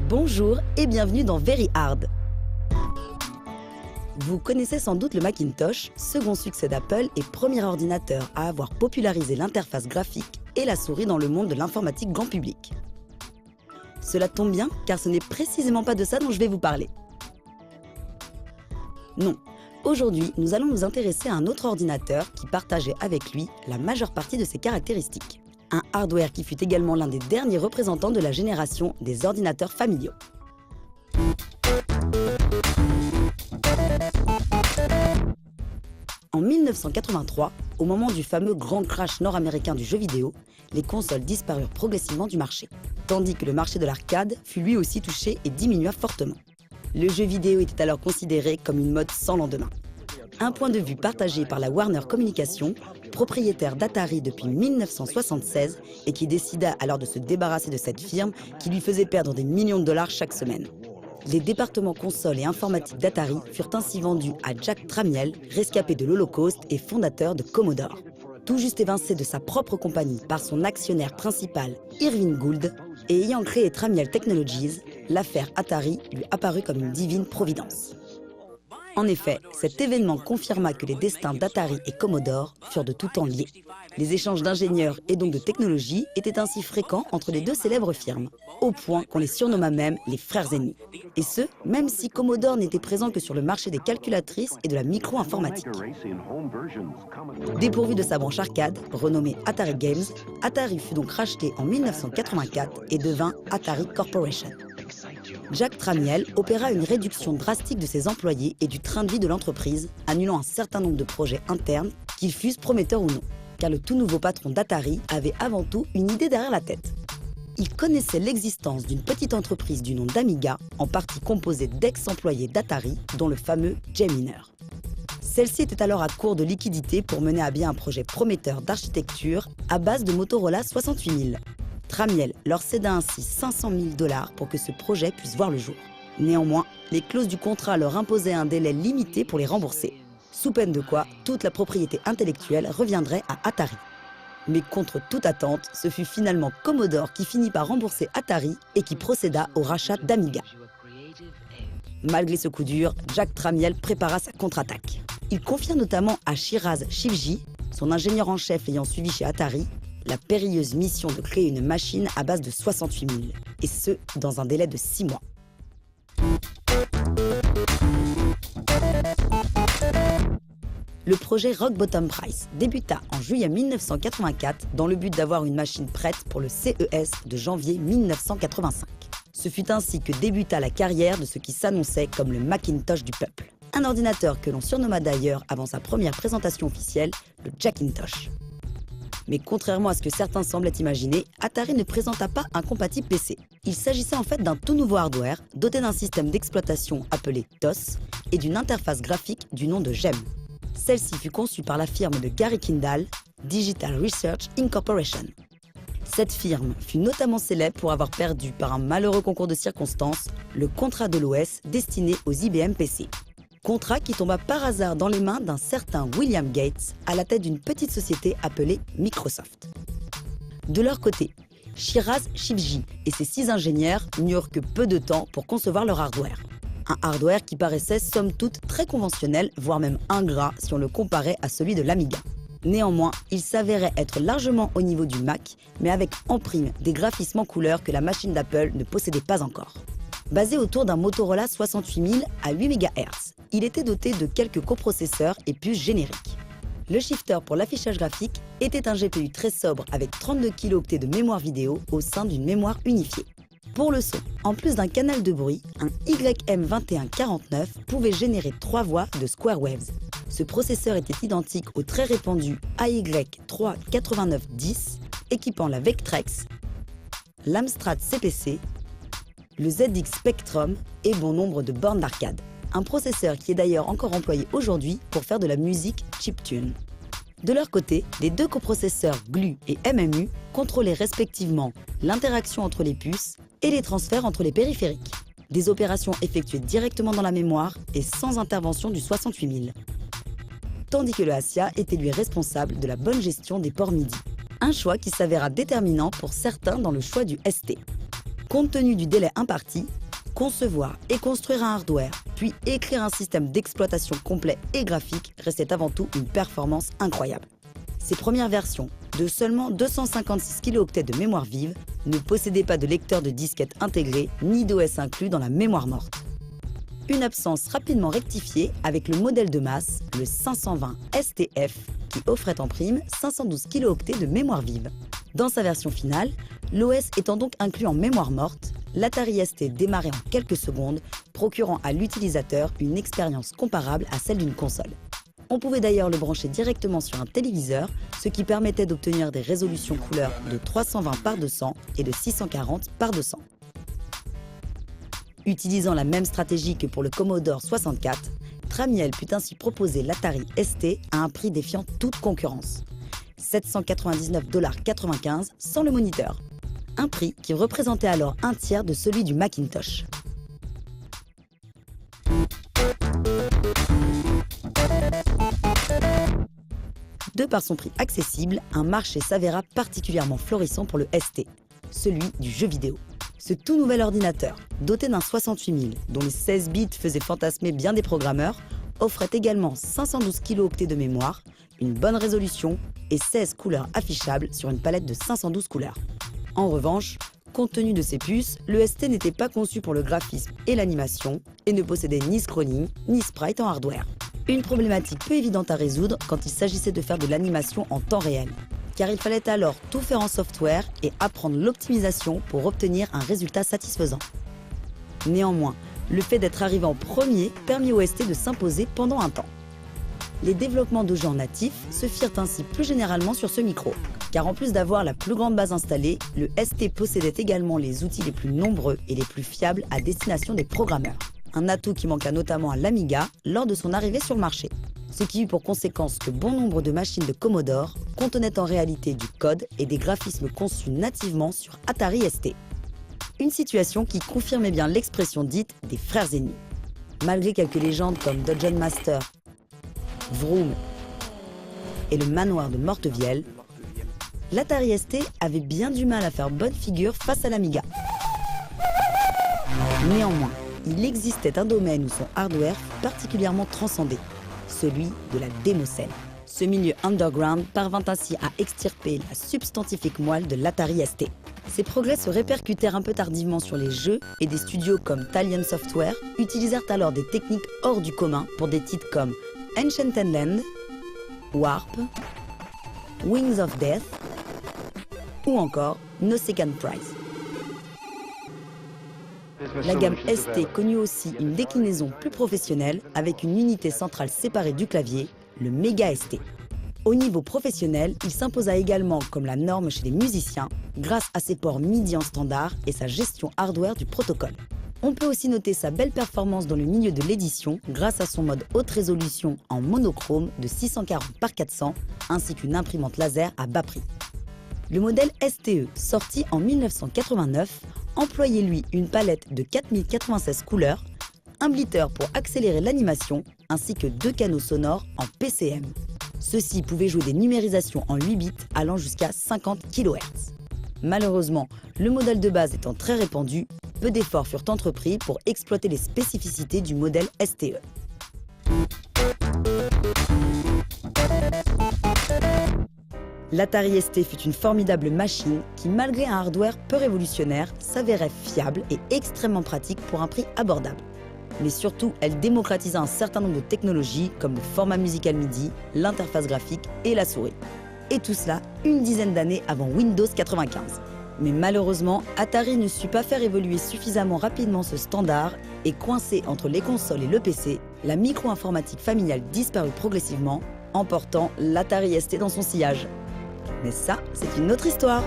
Bonjour et bienvenue dans Very Hard. Vous connaissez sans doute le Macintosh, second succès d'Apple et premier ordinateur à avoir popularisé l'interface graphique et la souris dans le monde de l'informatique grand public. Cela tombe bien car ce n'est précisément pas de ça dont je vais vous parler. Non, aujourd'hui nous allons nous intéresser à un autre ordinateur qui partageait avec lui la majeure partie de ses caractéristiques. Un hardware qui fut également l'un des derniers représentants de la génération des ordinateurs familiaux. En 1983, au moment du fameux grand crash nord-américain du jeu vidéo, les consoles disparurent progressivement du marché, tandis que le marché de l'arcade fut lui aussi touché et diminua fortement. Le jeu vidéo était alors considéré comme une mode sans lendemain. Un point de vue partagé par la Warner Communication, propriétaire d'Atari depuis 1976 et qui décida alors de se débarrasser de cette firme qui lui faisait perdre des millions de dollars chaque semaine. Les départements consoles et informatique d'Atari furent ainsi vendus à Jack Tramiel, rescapé de l'Holocauste et fondateur de Commodore. Tout juste évincé de sa propre compagnie par son actionnaire principal, Irving Gould, et ayant créé Tramiel Technologies, l'affaire Atari lui apparut comme une divine providence. En effet, cet événement confirma que les destins d'Atari et Commodore furent de tout temps liés. Les échanges d'ingénieurs et donc de technologies étaient ainsi fréquents entre les deux célèbres firmes, au point qu'on les surnomma même les frères ennemis. Et ce, même si Commodore n'était présent que sur le marché des calculatrices et de la micro-informatique. Dépourvu de sa branche arcade, renommée Atari Games, Atari fut donc racheté en 1984 et devint Atari Corporation. Jack Tramiel opéra une réduction drastique de ses employés et du train de vie de l'entreprise, annulant un certain nombre de projets internes, qu'ils fussent prometteurs ou non, car le tout nouveau patron d'Atari avait avant tout une idée derrière la tête. Il connaissait l'existence d'une petite entreprise du nom d'Amiga, en partie composée d'ex-employés d'Atari, dont le fameux Jay Miner. Celle-ci était alors à court de liquidités pour mener à bien un projet prometteur d'architecture à base de Motorola 68000. Tramiel leur céda ainsi 500 000 $ pour que ce projet puisse voir le jour. Néanmoins, les clauses du contrat leur imposaient un délai limité pour les rembourser, sous peine de quoi toute la propriété intellectuelle reviendrait à Atari. Mais contre toute attente, ce fut finalement Commodore qui finit par rembourser Atari et qui procéda au rachat d'Amiga. Malgré ce coup dur, Jack Tramiel prépara sa contre-attaque. Il confia notamment à Shiraz Shivji, son ingénieur en chef ayant suivi chez Atari, la périlleuse mission de créer une machine à base de 68 000, et ce, dans un délai de 6 mois. Le projet Rock Bottom Price débuta en juillet 1984 dans le but d'avoir une machine prête pour le CES de janvier 1985. Ce fut ainsi que débuta la carrière de ce qui s'annonçait comme le Macintosh du peuple. Un ordinateur que l'on surnomma d'ailleurs avant sa première présentation officielle, le Jackintosh. Mais contrairement à ce que certains semblaient imaginer, Atari ne présenta pas un compatible PC. Il s'agissait en fait d'un tout nouveau hardware doté d'un système d'exploitation appelé DOS et d'une interface graphique du nom de GEM. Celle-ci fut conçue par la firme de Gary Kindle, Digital Research Incorporation. Cette firme fut notamment célèbre pour avoir perdu par un malheureux concours de circonstances le contrat de l'OS destiné aux IBM PC. Contrat qui tomba par hasard dans les mains d'un certain William Gates à la tête d'une petite société appelée Microsoft. De leur côté, Shiraz Shivji et ses 6 ingénieurs n'eurent que peu de temps pour concevoir leur hardware. Un hardware qui paraissait somme toute très conventionnel, voire même ingrat si on le comparait à celui de l'Amiga. Néanmoins, il s'avérait être largement au niveau du Mac, mais avec en prime des graphismes en couleur que la machine d'Apple ne possédait pas encore. Basé autour d'un Motorola 68000 à 8 MHz, il était doté de quelques coprocesseurs et puces génériques. Le shifter pour l'affichage graphique était un GPU très sobre avec 32 kilo-octets de mémoire vidéo au sein d'une mémoire unifiée. Pour le son, en plus d'un canal de bruit, un YM2149 pouvait générer 3 voix de square waves. Ce processeur était identique au très répandu AY38910, équipant la Vectrex, l'Amstrad CPC, le ZX Spectrum et bon nombre de bornes d'arcade. Un processeur qui est d'ailleurs encore employé aujourd'hui pour faire de la musique chiptune. De leur côté, les 2 coprocesseurs GLU et MMU contrôlaient respectivement l'interaction entre les puces et les transferts entre les périphériques. Des opérations effectuées directement dans la mémoire et sans intervention du 68000. Tandis que le ASIA était lui responsable de la bonne gestion des ports MIDI. Un choix qui s'avéra déterminant pour certains dans le choix du ST. Compte tenu du délai imparti, concevoir et construire un hardware, puis écrire un système d'exploitation complet et graphique restait avant tout une performance incroyable. Ces premières versions, de seulement 256 kilooctets de mémoire vive, ne possédaient pas de lecteur de disquette intégré ni d'OS inclus dans la mémoire morte. Une absence rapidement rectifiée avec le modèle de masse, le 520 STF, qui offrait en prime 512 kilooctets de mémoire vive. Dans sa version finale, l'OS étant donc inclus en mémoire morte, l'Atari ST démarrait en quelques secondes, procurant à l'utilisateur une expérience comparable à celle d'une console. On pouvait d'ailleurs le brancher directement sur un téléviseur, ce qui permettait d'obtenir des résolutions couleurs de 320 par 200 et de 640 par 200. Utilisant la même stratégie que pour le Commodore 64, Tramiel put ainsi proposer l'Atari ST à un prix défiant toute concurrence. 799,95 $ sans le moniteur. Un prix qui représentait alors un tiers de celui du Macintosh. De par son prix accessible, un marché s'avéra particulièrement florissant pour le ST, celui du jeu vidéo. Ce tout nouvel ordinateur, doté d'un 68 000, dont les 16 bits faisaient fantasmer bien des programmeurs, offrait également 512 kilooctets de mémoire, une bonne résolution et 16 couleurs affichables sur une palette de 512 couleurs. En revanche, compte tenu de ses puces, le ST n'était pas conçu pour le graphisme et l'animation et ne possédait ni scrolling ni sprite en hardware. Une problématique peu évidente à résoudre quand il s'agissait de faire de l'animation en temps réel, car il fallait alors tout faire en software et apprendre l'optimisation pour obtenir un résultat satisfaisant. Néanmoins, le fait d'être arrivé en premier permit au ST de s'imposer pendant un temps. Les développements de jeux en natif se firent ainsi plus généralement sur ce micro, car en plus d'avoir la plus grande base installée, le ST possédait également les outils les plus nombreux et les plus fiables à destination des programmeurs. Un atout qui manqua notamment à l'Amiga lors de son arrivée sur le marché. Ce qui eut pour conséquence que bon nombre de machines de Commodore contenaient en réalité du code et des graphismes conçus nativement sur Atari ST. Une situation qui confirmait bien l'expression dite des frères ennemis. Malgré quelques légendes comme Dungeon Master, Vroom et le manoir de Mortevielle, l'Atari ST avait bien du mal à faire bonne figure face à l'Amiga. Néanmoins, il existait un domaine où son hardware fut particulièrement transcendé, celui de la démoscène. Ce milieu underground parvint ainsi à extirper la substantifique moelle de l'Atari ST. Ces progrès se répercutèrent un peu tardivement sur les jeux et des studios comme Talion Software utilisèrent alors des techniques hors du commun pour des titres comme Enchanted Land, Warp, Wings of Death ou encore No Second Prize. La gamme ST connut aussi une déclinaison plus professionnelle avec une unité centrale séparée du clavier, le Mega ST. Au niveau professionnel, il s'imposa également comme la norme chez les musiciens grâce à ses ports MIDI en standard et sa gestion hardware du protocole. On peut aussi noter sa belle performance dans le milieu de l'édition grâce à son mode haute résolution en monochrome de 640 par 400 ainsi qu'une imprimante laser à bas prix. Le modèle STE, sorti en 1989, employait lui une palette de 4096 couleurs, un blitter pour accélérer l'animation, ainsi que 2 canaux sonores en PCM. Ceux-ci pouvaient jouer des numérisations en 8 bits allant jusqu'à 50 kHz. Malheureusement, le modèle de base étant très répandu, peu d'efforts furent entrepris pour exploiter les spécificités du modèle STE. L'Atari ST fut une formidable machine qui, malgré un hardware peu révolutionnaire, s'avérait fiable et extrêmement pratique pour un prix abordable. Mais surtout, elle démocratisa un certain nombre de technologies comme le format musical MIDI, l'interface graphique et la souris. Et tout cela une dizaine d'années avant Windows 95. Mais malheureusement, Atari ne sut pas faire évoluer suffisamment rapidement ce standard et coincé entre les consoles et le PC, la micro-informatique familiale disparut progressivement, emportant l'Atari ST dans son sillage. Mais ça, c'est une autre histoire.